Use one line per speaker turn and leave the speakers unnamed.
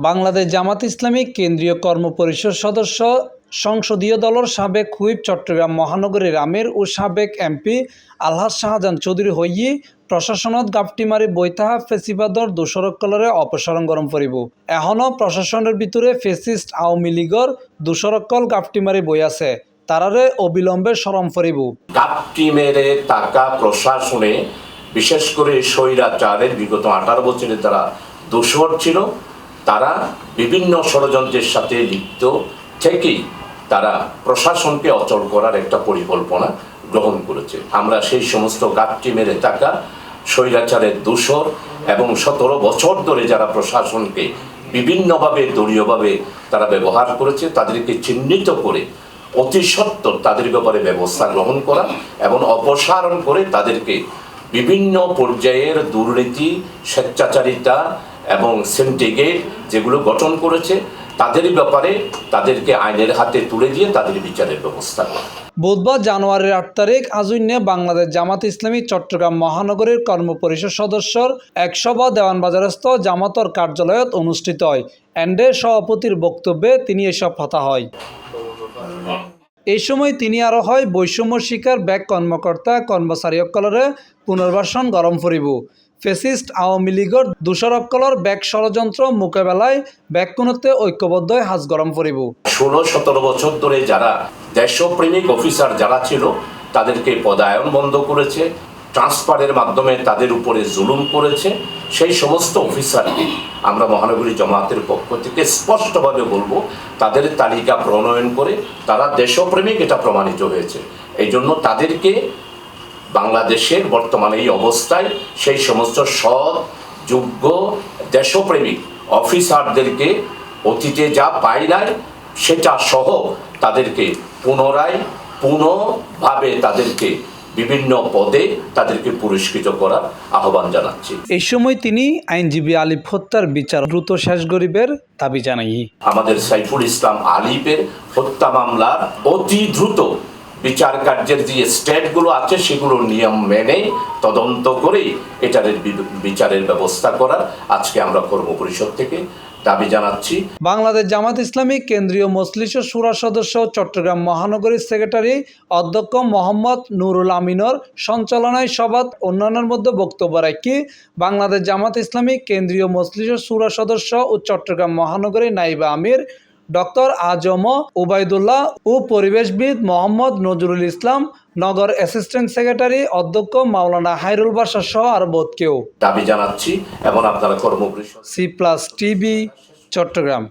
বাংলাদেশ জামাত ইসলামী কেন্দ্রীয় কর্মপরিষদ সদস্য সংসদীয় দলের সাবেক হুইপ চট্টগ্রাম মহানগরীর আমির ও সাবেক এমপি আলহাজ শাহজাহান চৌধুরী হইয়ে প্রশাসনত গাপটিমারি বৈতাহা ফেসিবাদর দোষরকলরে অপসারণ গরম করিব। এখনও প্রশাসনের ভিতরে ফেসিস্ট আওয়ামী লীগর দোষরকল গাপটিমারি বই আছে, তারারে অবিলম্বে শরম করিব।
গাপটি মেরে টাকা প্রশাসনে বিশেষ করে স্বৈরাচারের বিগত 18 বছরে তারা দোষর ছিল, তারা বিভিন্ন ষড়যন্ত্রের সাথে লিপ্ত থেকেই তারা প্রশাসনকে অচল করার একটা পরিকল্পনা গ্রহণ করেছে। আমরা সেই সমস্ত গাপটি মেরে টাকা স্বৈরাচারের দোষর এবং 17 বছর ধরে যারা প্রশাসনকে বিভিন্নভাবে দলীয়ভাবে তারা ব্যবহার করেছে, তাদেরকে চিহ্নিত করে অতি সত্বর তাদের ব্যাপারে ব্যবস্থা গ্রহণ করা এবং অপসারণ করে তাদেরকে বিভিন্ন পর্যায়ের দুর্নীতি, স্বেচ্ছাচারিতা এবং সিন্ডিকেট যেগুলো গঠন করেছে তাদের ব্যাপারে তাদেরকে আইনের হাতে তুলে দিয়ে তাদের বিচারের ব্যবস্থা করা।
বুধবার জানুয়ারির 8 তারিখ আজুন্যে বাংলাদেশ জামাত ইসলামী চট্টগ্রাম মহানগরীর কর্মপরিষদ সদস্যর এক সভা দেওয়ানবাজারস্থ জামাতর কার্যালয়ত অনুষ্ঠিত হয়। এন্ডে সভাপতির বক্তব্যে তিনি এসব কথা হয়। এই সময় তিনি আরও হয় বৈষম্য শিকার ব্যাংক কর্মকর্তা কর্মচারীসকলরে পুনর্বাসন গরম করিব। ফেসিস্ট আওয়ামী লীগর দোষরসকলর ব্যাক ষড়যন্ত্র মোকাবেলায় ব্যাককুণতে ঐক্যবদ্ধ হাজ গরম করিব।
16-17 বছর ধরে যারা দেশপ্রেমিক অফিসার যারা ছিল তাদেরকে পদায়ন বন্ধ করেছে, ট্রান্সফারের মাধ্যমে তাদের উপরে জুলুম করেছে, সেই সমস্ত অফিসারকে আমরা মহানগরী জামাতের পক্ষ থেকে স্পষ্টভাবে বলবো তাদের তালিকা প্রণয়ন করে তারা দেশপ্রেমিক এটা প্রমাণিত হয়েছে। এই জন্য তাদেরকে বাংলাদেশের বর্তমানে এই অবস্থায় সেই সমস্ত সৎ যোগ্য দেশপ্রেমিক অফিসারদেরকে অতীতে যা পায় নাই সেটা সহ তাদেরকে পুনঃভাবে তাদেরকে বিভিন্ন পদে তাদেরকে পুরস্কৃত করার আহ্বান জানাচ্ছি।
এই সময় তিনি আইনজীবী আলিফ হত্যার বিচার দ্রুত শেষ গরিবের দাবি জানাই।
আমাদের সাইফুল ইসলাম আলিফের হত্যা মামলার অতি দ্রুত বিচার কার্যের যে স্টেটগুলো আছে সেগুলো নিয়ম মেনে তদন্ত করেই এটার বিচারের ব্যবস্থা করার আজকে আমরা কর্মপরিষদ থেকে দাবি জানাচ্ছি।
বাংলাদেশ জামাত ইসলামী কেন্দ্রীয় মজলিস শুরা সদস্য চট্টগ্রাম মহানগরীর সেক্রেটারি অধ্যক্ষ মোহাম্মদ নুরুল আমিনর সঞ্চালনায় সভাত অন্যান্যের মধ্যে বক্তব্য রাখি বাংলাদেশ জামাত ইসলামী কেন্দ্রীয় মজলিস শুরা সদস্য ও চট্টগ্রাম মহানগরীর নাইবা আমির ডক্টর আজম উবাইদুল্লাহ ও পরিবেশবিদ মোহাম্মদ নজরুল ইসলাম, নগর অ্যাসিস্ট্যান্ট সেক্রেটারি অধ্যক্ষ মাওলানা হাইরুল বাশা সহ আর বোধ কেউ
দাবি জানাচ্ছি এবং আপনারা কর্মপরিষদ
C+ TV চট্টগ্রাম।